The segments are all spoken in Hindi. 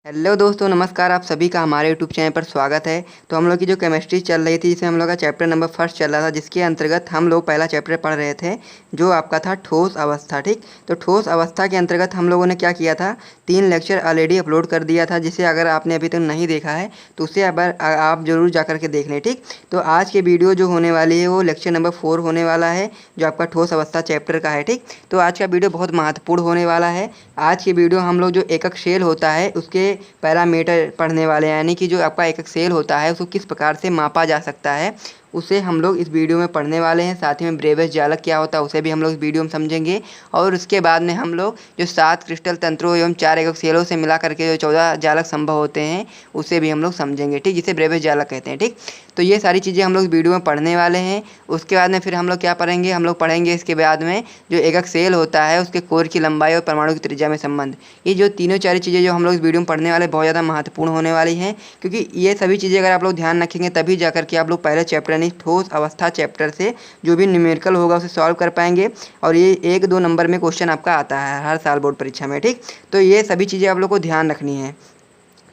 हेलो दोस्तों, नमस्कार। आप सभी का हमारे यूट्यूब चैनल पर स्वागत है। तो हम लोग की जो केमिस्ट्री चल रही थी, जिसमें हम लोग का चैप्टर नंबर फर्स्ट चल रहा था, जिसके अंतर्गत हम लोग पहला चैप्टर पढ़ रहे थे जो आपका था ठोस अवस्था। ठीक, तो ठोस अवस्था के अंतर्गत हम लोगों ने क्या किया था, 3 लेक्चर ऑलरेडी अपलोड कर दिया था, जिसे अगर आपने अभी तक नहीं देखा है तो उसे आप ज़रूर जा करके देख लें। ठीक, तो आज की वीडियो जो होने वाली है वो लेक्चर नंबर 4 होने वाला है, जो आपका ठोस अवस्था चैप्टर का है। ठीक, तो आज का वीडियो बहुत महत्वपूर्ण होने वाला है। आज की वीडियो हम लोग जो एकक शेल होता है उसके पैरामीटर पढ़ने वाले हैं, यानी कि जो आपका एकक सेल होता है उसको किस प्रकार से मापा जा सकता है उसे हम लोग इस वीडियो में पढ़ने वाले हैं। साथ ही में ब्रेवियस जालक क्या होता है उसे भी हम लोग इस वीडियो में समझेंगे। और उसके बाद में हम लोग जो 7 क्रिस्टल तंत्रों एवं 4 एकक सेलों से मिला करके जो 14 जालक संभव होते हैं उसे भी हम लोग समझेंगे। ठीक, जिसे ब्रेवियस जालक कहते हैं। ठीक, तो ये सारी चीज़ें हम लोग इस वीडियो में पढ़ने वाले हैं। उसके बाद में फिर हम लोग क्या पढ़ेंगे, हम लोग पढ़ेंगे इसके बाद में जो एकक सेल होता है उसके कोर की लंबाई और परमाणु की त्रिज्या में संबंध। ये जो तीनों चार चीज़ें जो हम लोग इस वीडियो में पढ़ने वाले बहुत ज़्यादा महत्वपूर्ण होने वाली हैं, क्योंकि ये सभी चीज़ें अगर आप लोग ध्यान रखेंगे तभी जा करके आप लोग पहले चैप्टर यानी ठोस अवस्था चैप्टर से जो भी न्यूमेरिकल होगा उसे सॉल्व कर पाएंगे। और ये 1-2 नंबर में क्वेश्चन आपका आता है हर साल बोर्ड परीक्षा में। ठीक, तो ये सभी चीज़ें आप लोग को ध्यान रखनी है।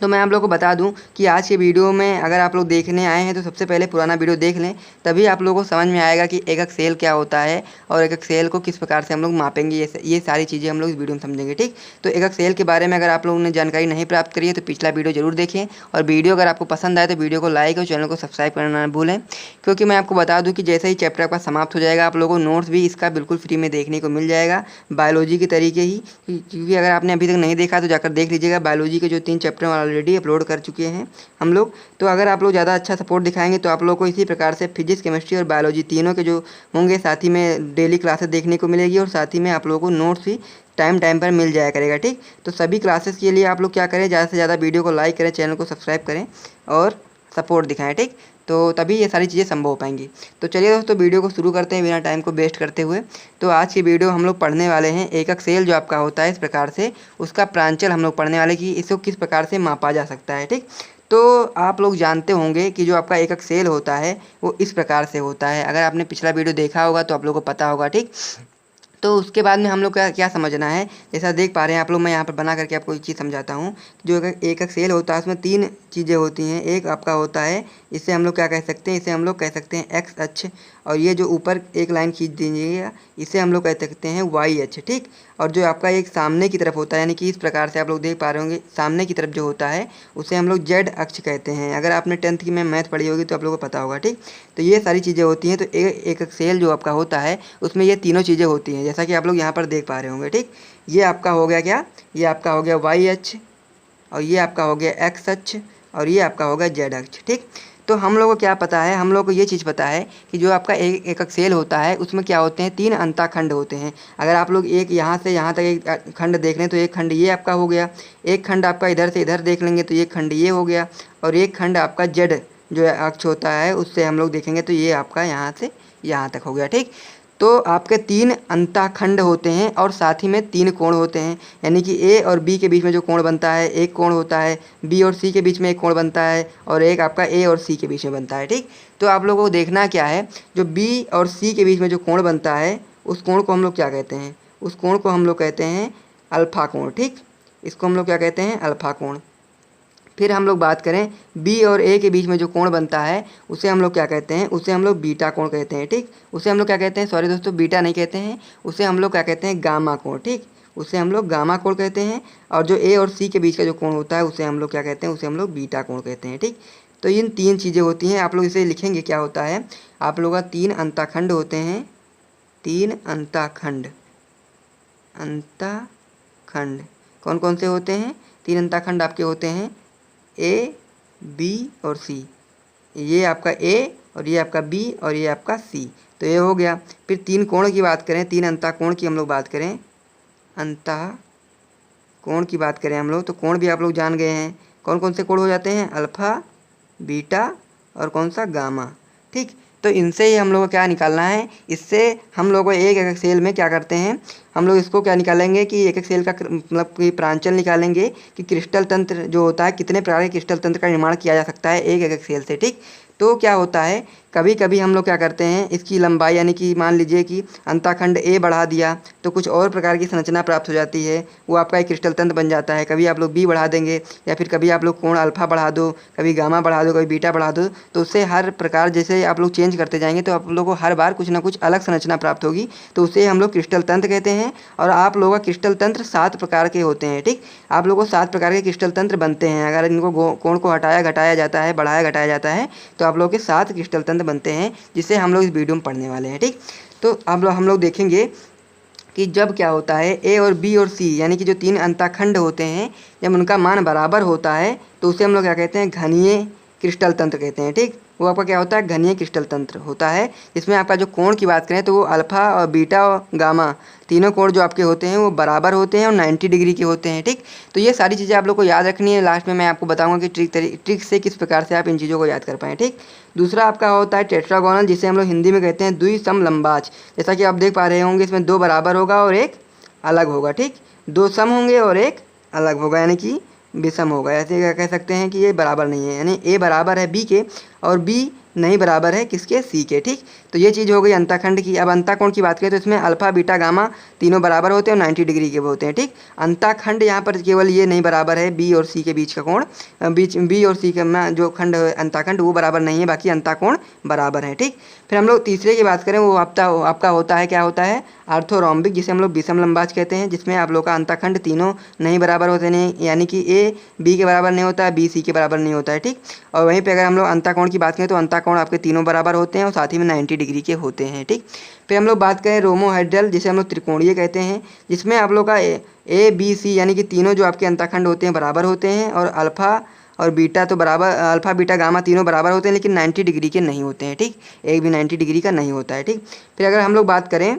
तो मैं आप लोगों को बता दूं कि आज के वीडियो में अगर आप लोग देखने आए हैं तो सबसे पहले पुराना वीडियो देख लें, तभी आप लोगों को समझ में आएगा कि एकक सेल क्या होता है और एकक सेल को किस प्रकार से हम लोग मापेंगे। ये सारी चीज़ें हम लोग इस वीडियो में समझेंगे। ठीक, तो एकक सेल के बारे में अगर आप लोगों ने जानकारी नहीं प्राप्त करी है तो पिछला वीडियो जरूर देखें। और वीडियो अगर आपको पसंद आए तो वीडियो को लाइक और चैनल को सब्सक्राइब करना ना भूलें, क्योंकि मैं आपको बता दूँ कि जैसे ही चैप्टर आपका समाप्त हो जाएगा आप लोगों को नोट्स भी इसका बिल्कुल फ्री में देखने को मिल जाएगा, बायोलॉजी के तरीके ही। क्योंकि अगर आपने अभी तक नहीं देखा तो जाकर देख लीजिएगा। बायोलॉजी के जो 3 चैप्टर ऑलरेडी अपलोड कर चुके हैं हम लोग। तो अगर आप लोग ज़्यादा अच्छा सपोर्ट दिखाएंगे तो आप लोग को इसी प्रकार से फिजिक्स, केमिस्ट्री और बायोलॉजी तीनों के जो होंगे साथ ही में डेली क्लासेस देखने को मिलेगी, और साथ ही में आप लोगों को नोट्स भी टाइम टाइम पर मिल जाया करेगा। ठीक, तो सभी क्लासेस के लिए आप लोग क्या करें, ज़्यादा से ज़्यादा वीडियो को लाइक करें, चैनल को सब्सक्राइब करें और सपोर्ट दिखाएं। ठीक, तो तभी ये सारी चीज़ें संभव हो पाएंगी। तो चलिए दोस्तों, वीडियो को शुरू करते हैं बिना टाइम को वेस्ट करते हुए। तो आज की वीडियो हम लोग पढ़ने वाले हैं एकक सेल जो आपका होता है इस प्रकार से, उसका प्रांचल हम लोग पढ़ने वाले कि इसको किस प्रकार से मापा जा सकता है। ठीक, तो आप लोग जानते होंगे कि जो आपका एकक सेल होता है वो इस प्रकार से होता है। अगर आपने पिछला वीडियो देखा होगा तो आप लोगों को पता होगा। ठीक, तो उसके बाद में हम लोग क्या क्या समझना है, जैसा देख पा रहे हैं आप लोग, मैं यहाँ पर बना करके आपको एक चीज़ समझाता हूँ। जो एकक सेल होता है उसमें 3 चीज़ें होती हैं। एक आपका होता है, इसे हम लोग क्या कह सकते हैं, इसे हम लोग कह सकते हैं एक्स अक्ष, और ये जो ऊपर एक लाइन खींच दीजिएगा इसे हम लोग कह सकते हैं वाई अक्ष। ठीक, और जो आपका एक सामने की तरफ होता है, यानी कि इस प्रकार से आप लोग देख पा रहे होंगे, सामने की तरफ जो होता है उसे हम लोग जेड अक्ष कहते हैं। अगर आपने 10th की में मैथ पढ़ी होगी तो आप लोगों को पता होगा। ठीक, तो ये सारी चीज़ें होती हैं। तो एकक सेल जो आपका होता है उसमें ये तीनों चीज़ें होती हैं, जैसा कि आप लोग यहाँ पर देख पा रहे होंगे। ठीक, ये आपका हो गया क्या, ये आपका हो गया वाई अक्ष, और ये आपका हो गया एक्स अक्ष, और ये आपका हो गया जेड अक्ष। ठीक, तो हम लोग को क्या पता है, हम लोग को ये चीज़ पता है कि जो आपका एकक सेल होता है उसमें क्या होते हैं, 3 अंताखंड होते हैं। अगर आप लोग एक यहाँ से यहाँ तक एक खंड देख लें तो एक खंड ये आपका हो गया, एक खंड आपका इधर से इधर देख लेंगे तो एक खंड ये हो गया, और एक खंड आपका जेड जो अक्ष होता है उससे हम लोग देखेंगे तो ये आपका यहाँ से यहाँ तक हो गया। ठीक, तो आपके 3 अंतःखंड होते हैं और साथ ही में 3 कोण होते हैं, यानी कि ए और बी के बीच में जो कोण बनता है एक कोण होता है, बी और सी के बीच में एक कोण बनता है, और एक आपका ए और सी के बीच में बनता है। ठीक, तो आप लोगों को देखना क्या है, जो बी और सी के बीच में जो कोण बनता है उस कोण को हम लोग क्या कहते हैं, उस कोण को हम लोग कहते हैं अल्फा कोण। ठीक, इसको हम लोग क्या कहते हैं, अल्फा कोण। फिर हम लोग बात करें बी और ए के बीच में जो कोण बनता है उसे हम लोग क्या कहते हैं, उसे हम लोग बीटा कोण कहते हैं। ठीक, उसे हम लोग क्या कहते हैं, सॉरी दोस्तों, बीटा नहीं कहते हैं, उसे हम लोग क्या कहते हैं, गामा कोण। ठीक, उसे हम लोग गामा कोण कहते हैं। और जो ए और सी के बीच का जो कोण होता है उसे हम लोग क्या कहते हैं, उसे हम लोग बीटा कोण कहते हैं। ठीक, तो इन 3 चीज़ें होती हैं। आप लोग इसे लिखेंगे क्या होता है, आप लोग का 3 अंताखंड होते हैं, 3 अंताखंड। अंताखंड कौन कौन से होते हैं, 3 अंताखंड आपके होते हैं ए, बी और सी। ये आपका ए और ये आपका बी और ये आपका सी, तो ये हो गया। फिर 3 कोण की बात करें, 3 अंतः कोण की हम लोग बात करें, अंतः कोण की बात करें हम लोग, तो कोण भी आप लोग जान गए हैं कौन कौन से कोण हो जाते हैं, अल्फ़ा, बीटा और कौन सा, गामा। ठीक, तो इनसे ही हम लोग को क्या निकालना है, इससे हम लोग को एक एकक सेल में क्या करते हैं, हम लोग इसको क्या निकालेंगे कि एकक सेल का मतलब कि प्रांचल निकालेंगे कि क्रिस्टल तंत्र जो होता है कितने प्रकार के क्रिस्टल तंत्र का निर्माण किया जा सकता है एक एकक सेल से। ठीक, तो क्या होता है, कभी कभी हम लोग क्या करते हैं, इसकी लंबाई यानी कि मान लीजिए कि अंताखंड ए बढ़ा दिया तो कुछ और प्रकार की संरचना प्राप्त हो जाती है, वो आपका एक क्रिस्टल तंत्र बन जाता है। कभी आप लोग बी बढ़ा देंगे या फिर कभी आप लोग कोण अल्फा बढ़ा दो, कभी गामा बढ़ा दो, कभी बीटा बढ़ा दो, तो उससे हर प्रकार जैसे आप लोग चेंज करते जाएंगे तो आप लोगों को हर बार कुछ ना कुछ अलग संरचना प्राप्त होगी, तो उसे हम लोग क्रिस्टल तंत्र कहते हैं। और आप लोगों का क्रिस्टल तंत्र 7 प्रकार के होते हैं, ठीक। आप लोगों को 7 प्रकार के क्रिस्टल तंत्र बनते हैं। अगर इनको कोण को हटाया घटाया जाता है, बढ़ाया घटाया जाता है, तो आप लोग के 7 क्रिस्टल तंत्र बनते हैं, जिसे हम लोग इस वीडियो में पढ़ने वाले हैं, ठीक। तो हम लोग देखेंगे कि जब क्या होता है, ए और बी और सी यानी कि जो 3 अंताखंड होते हैं, जब उनका मान बराबर होता है तो उसे हम लोग क्या कहते हैं, घनीय क्रिस्टल तंत्र कहते हैं, ठीक। वो आपका क्या होता है, घनीय क्रिस्टल तंत्र होता है। इसमें आपका जो कोण की बात करें तो वो अल्फा और बीटा और गामा तीनों कोण जो आपके होते हैं वो बराबर होते हैं और 90 डिग्री के होते हैं, ठीक। तो ये सारी चीज़ें आप लोग को याद रखनी है। लास्ट में मैं आपको बताऊंगा कि ट्रिक से किस प्रकार से आप इन चीज़ों को याद कर पाएँ, ठीक। दूसरा आपका होता है टेट्रागोनल, जिसे हम लोग हिंदी में कहते हैं द्विसमलंबाच। जैसा कि आप देख पा रहे होंगे, इसमें 2 बराबर होगा और एक अलग होगा, ठीक। 2 सम होंगे और एक अलग होगा, यानी कि विषम होगा। ऐसे क्या कह सकते हैं कि ये बराबर नहीं है, यानी ए बराबर है बी के और बी नहीं बराबर है किसके, सी के, ठीक। तो ये चीज़ हो गई अंताखंड की। अब अंताकोण की बात करें तो इसमें अल्फा बीटा गामा तीनों बराबर होते हैं और 90 डिग्री के होते हैं, ठीक। अंताखंड यहाँ पर केवल ये नहीं बराबर है बी और सी के बीच का कोण, बी और सी का जो खंड अंताखंड वो बराबर नहीं है, बाकी अंताकोण बराबर है, ठीक। फिर हम लोग तीसरे की बात करें, वो आपका होता है, क्या होता है, आर्थोरोम्बिक, जिसे हम लोग विषम लंबाच कहते हैं, जिसमें आप लोग का अंताखंड तीनों नहीं बराबर होते हैं, यानी कि ए बी के बराबर नहीं होता है, बी सी के बराबर नहीं होता है, ठीक। और वहीं पे अगर हम लोग अंताकोण की बात करें तो अंताकोण आपके तीनों बराबर होते हैं और साथ ही में 90 डिग्री के होते हैं, ठीक। फिर हम लोग बात करें रोमोहेड्रल, जिसे हम लोग त्रिकोणीय कहते हैं, जिसमें आप लोग का ए बी सी यानी कि तीनों जो आपके अंताखंड होते हैं बराबर होते हैं और अल्फा और बीटा तो बराबर, अल्फा बीटा गामा तीनों बराबर होते हैं, लेकिन 90 डिग्री के नहीं होते हैं, ठीक। एक भी 90 डिग्री का नहीं होता है, ठीक। फिर अगर हम लोग बात करें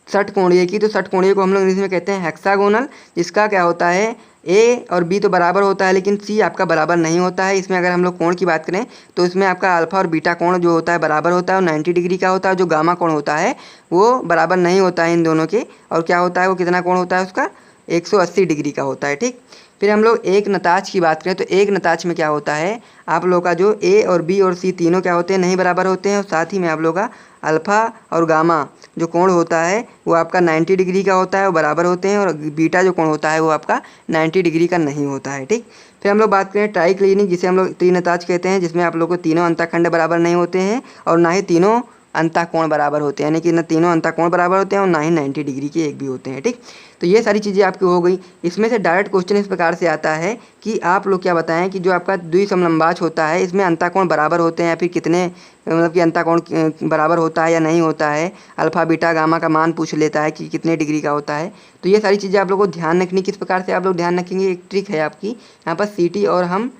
षटकोणीय की, तो षटकोणीय को हम लोग इंग्लिश में कहते हैं हेक्सागोनल, जिसका क्या होता है, ए और बी तो बराबर होता है लेकिन सी आपका बराबर नहीं होता है। इसमें अगर हम लोग कोण की बात करें तो इसमें आपका अल्फा और बीटा कोण जो होता है बराबर होता है और 90 डिग्री का होता है। जो गामा कोण होता है वो बराबर नहीं होता है इन दोनों के, और क्या होता है, वो कितना कोण होता है उसका, 180 डिग्री का होता है, ठीक। फिर हम लोग एक नताज की बात करें तो एक नताज में क्या होता है, आप लोग का जो ए और बी और सी तीनों क्या होते हैं, नहीं बराबर होते हैं और साथ ही में आप लोग का अल्फा और गामा जो कोण होता है वो आपका 90 डिग्री का होता है, वो बराबर होते हैं, और बीटा जो कोण होता है वो आपका 90 डिग्री का नहीं होता है, ठीक। फिर हम लोग बात करें ट्राइक्लिनिक, जिसे हम लोग त्रिनताज कहते हैं, जिसमें आप लोग को तीनों अंतःखंड बराबर नहीं होते हैं और ना ही तीनों अंतःकोण बराबर होते हैं, यानी कि न तीनों अंतःकोण बराबर होते हैं और ना ही 90 डिग्री के एक भी होते हैं, ठीक। तो ये सारी चीज़ें आपकी हो गई। इसमें से डायरेक्ट क्वेश्चन इस प्रकार से आता है कि आप लोग क्या बताएं कि जो आपका द्विसमलंबाच होता है इसमें अंतःकोण बराबर होते हैं या फिर कितने, मतलब कि अंतःकोण बराबर होता है या नहीं होता है, अल्फा बीटा गामा का मान पूछ लेता है कि कितने डिग्री का होता है। तो ये सारी चीज़ें आप लोग को ध्यान रखनी, किस प्रकार से आप लोग ध्यान रखेंगे, एक ट्रिक है आपकी यहाँ पर सीटी और हम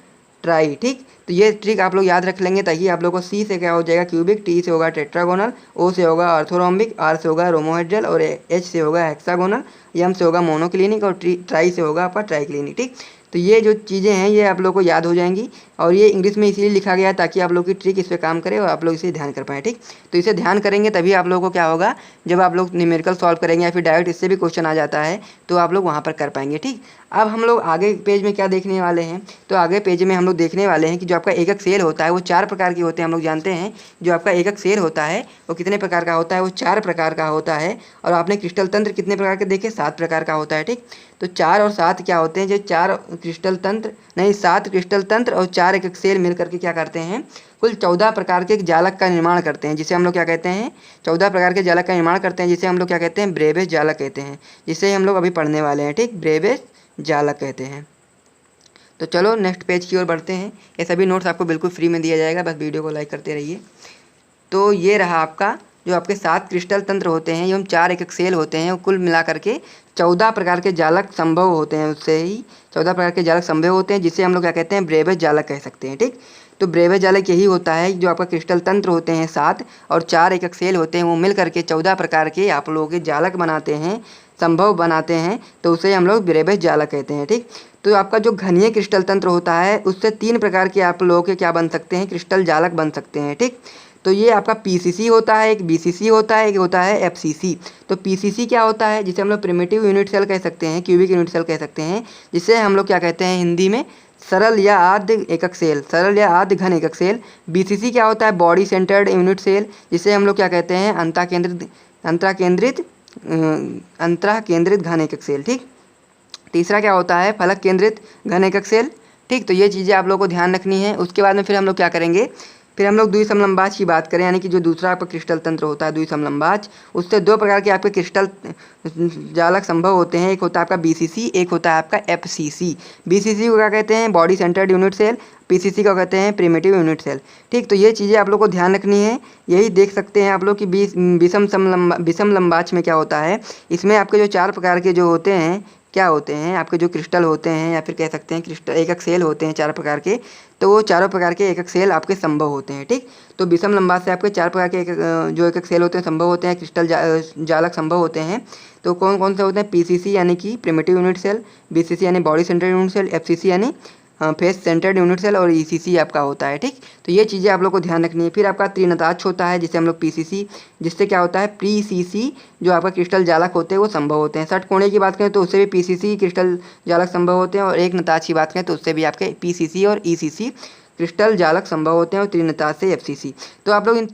ट्राई, ठीक। तो ये ट्रिक आप लोग याद रख लेंगे ताकि आप लोग को सी से क्या हो जाएगा क्यूबिक, टी से होगा टेट्रागोनल, ओ से होगा ऑर्थोरोम्बिक, आर से होगा रोमोहेड्रल और एच से होगा हेक्सागोनल, एम से होगा मोनोक्लिनिक और ट्राई से होगा आपका ट्राइक्लिनिक, ठीक। तो ये जो चीज़ें हैं ये आप लोग को याद हो जाएंगी, और ये इंग्लिश में इसीलिए लिखा गया है ताकि आप लोग की ट्रिक इस पर काम करे और आप लोग इसे ध्यान कर पाएँ, ठीक। तो इसे ध्यान करेंगे तभी आप लोगों को क्या होगा, जब आप लोग न्यूमेरिकल सॉल्व करेंगे या फिर डायरेक्ट इससे भी क्वेश्चन आ जाता है तो आप लोग वहाँ पर कर पाएंगे, ठीक। अब हम लोग आगे पेज में क्या देखने वाले हैं, तो आगे पेज में हम लोग देखने वाले हैं कि जो आपका एकक सेल होता है वो 4 प्रकार के होते हैं। हम लोग जानते हैं जो आपका एकक सेल होता है वो कितने प्रकार का होता है, वो 4 प्रकार का होता है। और आपने क्रिस्टल तंत्र कितने प्रकार के देखे, 7 प्रकार का होता है, ठीक। तो 4 और 7 क्या होते हैं, जो 4 क्रिस्टल तंत्र नहीं 7 क्रिस्टल तंत्र और 4 एकक सेल मिल करके क्या करते हैं, कुल 14 प्रकार के जालक का निर्माण करते हैं, जिसे हम लोग क्या कहते हैं, 14 प्रकार के जालक का निर्माण करते हैं, जिसे हम लोग क्या कहते हैं, ब्रेबेज जालक कहते हैं, जिसे हम लोग अभी पढ़ने वाले हैं, ठीक। ब्रेबेज जालक कहते हैं। तो चलो नेक्स्ट पेज की ओर बढ़ते हैं। ये सभी नोट्स आपको बिल्कुल फ्री में दिया जाएगा, बस वीडियो को लाइक करते रहिए। तो ये रहा आपका जो आपके 7 क्रिस्टल तंत्र होते हैं एवं 4 एकक सेल होते हैं, वो कुल मिला करके 14 प्रकार के जालक संभव होते हैं, उससे ही 14 प्रकार के जालक संभव होते हैं, जिसे हम लोग क्या कहते हैं, ब्रेबेज जालक कह सकते हैं, ठीक। तो ब्रेबेज जालक यही होता है जो आपका क्रिस्टल तंत्र होते हैं 7 और 4 एकक सेल होते हैं, वो मिल करके 14 प्रकार के आप लोगों के जालक बनाते हैं, संभव बनाते हैं, तो उसे हम लोग ब्रेबेज जालक कहते हैं, ठीक। तो आपका जो घनीय क्रिस्टल तंत्र होता है उससे 3 प्रकार के आप लोगों के क्या बन सकते हैं, क्रिस्टल जालक बन सकते हैं, ठीक। तो ये आपका पीसीसी होता है, एक बीसीसी होता है, एक होता है एफसीसी। तो पीसीसी क्या होता है, जिसे हम लोग प्रिमिटिव यूनिट सेल कह सकते हैं, क्यूबिक यूनिट सेल कह सकते हैं, जिसे हम लोग क्या कहते हैं हिंदी में सरल या आद्य एकक सेल, सरल या आद्य घन एकक सेल। बीसीसी क्या होता है? बॉडी सेंटर्ड यूनिट सेल, जिसे हम लोग क्या कहते हैं? अंतरा केंद्रित घन एकक सेल। ठीक। तीसरा क्या होता है? फलक केंद्रित घन एकक सेल। ठीक। तो ये चीज़ें आप लोगों को ध्यान रखनी है। उसके बाद में फिर हम लोग क्या करेंगे? फिर हम लोग द्विसमलंबाज की बात करें, यानी कि जो दूसरा आपका क्रिस्टल तंत्र होता है द्विसमलंबाज, उससे दो प्रकार के आपके क्रिस्टल जालक संभव होते हैं। एक होता है आपका बीसीसी, एक होता है आपका एफसीसी। बीसीसी को क्या कहते हैं? Body centred unit cell. PCC को कहते हैं प्रिमिटिव यूनिट सेल। ठीक। तो ये चीज़ें आप लोग को ध्यान रखनी है। यही देख सकते हैं आप लोग कि विषम लंबाज में क्या होता है, इसमें आपके जो चार प्रकार के जो होते हैं, क्या होते हैं आपके जो क्रिस्टल होते हैं, या फिर कह सकते हैं क्रिस्टल एकक सेल होते हैं चार प्रकार के। तो वो चारों प्रकार के एकक सेल आपके संभव होते हैं। ठीक। तो विषम लंबाज से आपके चार प्रकार के जो एकक सेल होते हैं संभव होते हैं, क्रिस्टल जालक संभव होते हैं। तो कौन कौन से होते हैं? पीसीसी यानी कि प्रिमिटिव यूनिट सेल, बीसीसी यानी body centred unit cell, FCC यानी फेस सेंटर्ड यूनिट सेल, और ईसीसी आपका होता है। ठीक। तो ये चीज़ें आप लोग को ध्यान रखनी है। फिर आपका त्रिनताक्ष होता है, जिसे हम लोग पीसीसी, जिससे क्या होता है? प्रीसीसी जो आपका क्रिस्टल जालक होते हैं वो संभव होते हैं। षटकोणीय की बात करें तो उससे भी पीसीसी क्रिस्टल जालक संभव होते हैं, और एक नताक्ष की बात करें तो उससे भी आपके पीसीसी और ईसीसी क्रिस्टल जालक संभव होते हैं, और त्रिनताक्ष से एफसीसी। तो आप लोग इन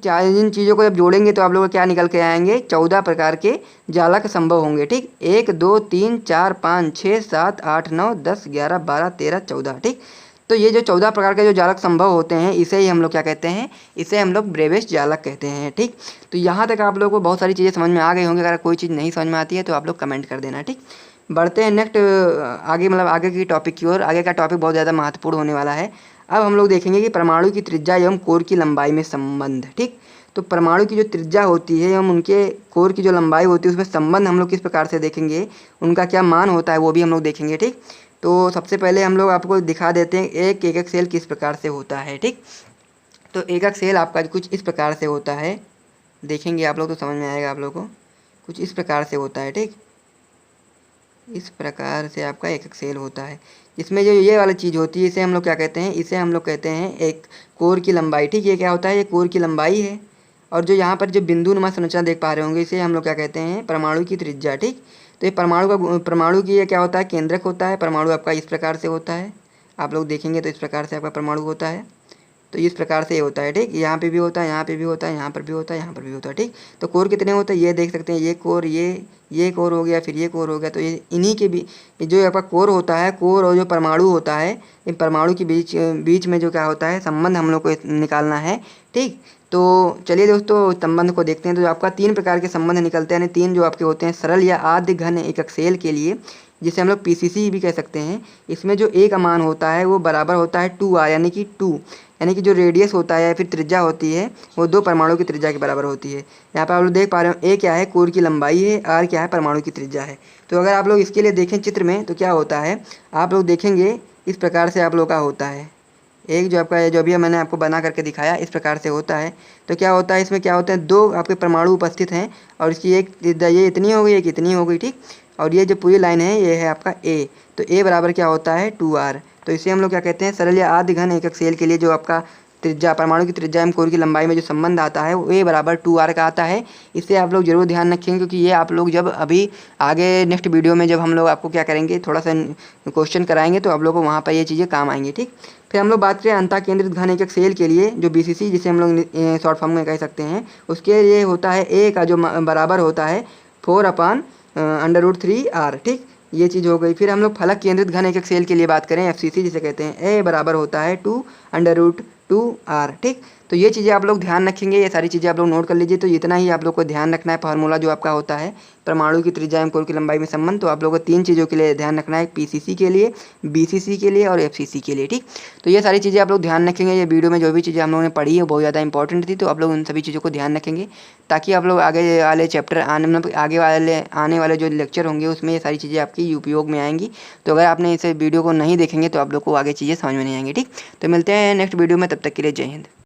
चीज़ों को जब जोड़ेंगे तो आप लोग क्या निकल के आएंगे? 14 प्रकार के जालक संभव होंगे। ठीक। 1 2 3 4 5 6 7 8 9 10 11 12 13 14। ठीक। तो ये जो 14 प्रकार के जो जालक संभव होते हैं, इसे ही हम लोग क्या कहते हैं? इसे हम लोग ब्रेविस जालक कहते हैं। ठीक। तो यहाँ तक आप लोगों को बहुत सारी चीज़ें समझ में आ गई होंगी। अगर कोई चीज़ नहीं समझ में आती है तो आप लोग कमेंट कर देना। ठीक। बढ़ते हैं नेक्स्ट आगे, मतलब आगे की टॉपिक की ओर। आगे का टॉपिक बहुत ज़्यादा महत्वपूर्ण होने वाला है। अब हम लोग देखेंगे कि परमाणु की त्रिज्या एवं कोर की लंबाई में संबंध। ठीक। तो परमाणु की जो त्रिज्या होती है एवं उनके कोर की जो लंबाई होती है, उसमें संबंध हम लोग किस प्रकार से देखेंगे, उनका क्या मान होता है वो भी हम लोग देखेंगे। ठीक। तो सबसे पहले हम लोग आपको दिखा देते हैं एक एकक सेल किस प्रकार से होता है। ठीक। तो एकक सेल आपका कुछ इस प्रकार से होता है, देखेंगे आप लोग तो समझ में आएगा आप लोग को। कुछ इस प्रकार से होता है। ठीक। इस प्रकार से आपका एकक सेल होता है, इसमें जो ये वाली चीज़ होती है इसे हम लोग क्या कहते हैं? इसे हम लोग कहते हैं एक कोर की लंबाई। ठीक। ये क्या होता है? ये कोर की लंबाई है। और जो यहाँ पर जो बिंदु नुमा संरचना देख पा रहे होंगे, इसे हम लोग क्या कहते हैं? परमाणु की त्रिज्या। ठीक। तो ये परमाणु की ये क्या होता है? केंद्रक होता है। परमाणु आपका इस प्रकार से होता है, आप लोग देखेंगे तो इस प्रकार से आपका परमाणु होता है। तो इस प्रकार से ये होता है। ठीक। यहाँ पे भी होता है, यहाँ पे भी होता है, यहाँ पर भी होता है, यहाँ पर भी होता है। ठीक। तो कोर कितने होते हैं ये देख सकते हैं। ये कोर, ये कोर हो गया, फिर ये कोर हो गया। तो ये इन्हीं के जो आपका कोर होता है, कोर और जो परमाणु होता है, इन परमाणु के बीच में जो क्या होता है संबंध हम लोग को निकालना है। ठीक। तो चलिए दोस्तों संबंध को देखते हैं। तो आपका 3 प्रकार के संबंध निकलते हैं, यानी 3 जो आपके होते हैं सरल या आद्य घन एकक सेल के लिए, जिसे हम लोग पीसीसी भी कह सकते हैं। इसमें जो ए का मान होता है वो बराबर होता है 2r, यानी कि जो रेडियस होता है या फिर त्रिज्या होती है वो 2 परमाणु की त्रिज्या के बराबर होती है। यहाँ पर आप लोग देख पा रहे हो ए क्या है? कोर की लंबाई है, आर क्या है? परमाणु की त्रिज्या है। तो अगर आप लोग इसके लिए देखें चित्र में तो क्या होता है, आप लोग देखेंगे इस प्रकार से आप लोग का होता है। एक जो आपका जो अभी मैंने आपको बना करके दिखाया इस प्रकार से होता है। तो क्या होता है? इसमें क्या होता है? 2 आपके परमाणु उपस्थित हैं, और इसकी एक त्रिज्या ये इतनी हो गई, एक इतनी हो गई। ठीक। और ये जो पूरी लाइन है ये है आपका ए। तो ए बराबर क्या होता है? 2r। तो इसे हम लोग क्या कहते हैं? सरल या आद्य घन एकक सेल के लिए जो आपका त्रिज्या, परमाणु की त्रिज्या एवं कोर की लंबाई में जो संबंध आता है वो ए बराबर 2r का आता है। इसे आप लोग जरूर ध्यान रखेंगे, क्योंकि ये आप लोग जब अभी आगे नेक्स्ट वीडियो में जब हम लोग आपको क्या करेंगे, थोड़ा सा क्वेश्चन कराएंगे, तो आप लोग को वहाँ पर ये चीज़ें काम आएंगी। ठीक। फिर हम लोग बात करें अंतः केंद्रित घन एकक सेल के लिए, जो बीसीसी जिसे हम लोग शॉर्ट फॉर्म में कह सकते हैं, उसके लिए होता है ए का जो बराबर होता है 4/√3r। ठीक। ये चीज़ हो गई। फिर हम लोग फलक केंद्रित घन एकक सेल के लिए बात करें, एफसीसी जिसे कहते हैं, ए बराबर होता है 2/√2r। ठीक। तो ये चीज़ें आप लोग ध्यान रखेंगे, ये सारी चीज़ें आप लोग नोट कर लीजिए। तो इतना ही आप लोग को ध्यान रखना है फार्मूला जो आपका होता है परमाणु की त्रिज्या एवं कोर की लंबाई में संबंध। तो आप लोगों को 3 चीज़ों के लिए ध्यान रखना है, पीसीसी के लिए, बीसीसी के लिए और एफसीसी के लिए। ठीक। तो ये सारी चीज़ें आप लोग ध्यान रखेंगे। ये वीडियो में जो भी चीज़ें हम लोगों ने पढ़ी है बहुत ज़्यादा इंपॉर्टेंट थी, तो आप लोग उन सभी चीज़ों को ध्यान रखेंगे, ताकि आप लोग आगे वाले चैप्टर आने वाले जो लेक्चर होंगे उसमें ये सारी चीज़ें आपकी उपयोग में आएंगी। तो अगर आपने इस वीडियो को नहीं देखेंगे तो आप लोग को आगे चीज़ें समझ में नहीं आएंगी। ठीक। तो मिलते हैं नेक्स्ट वीडियो में, तब तक के लिए जय हिंद।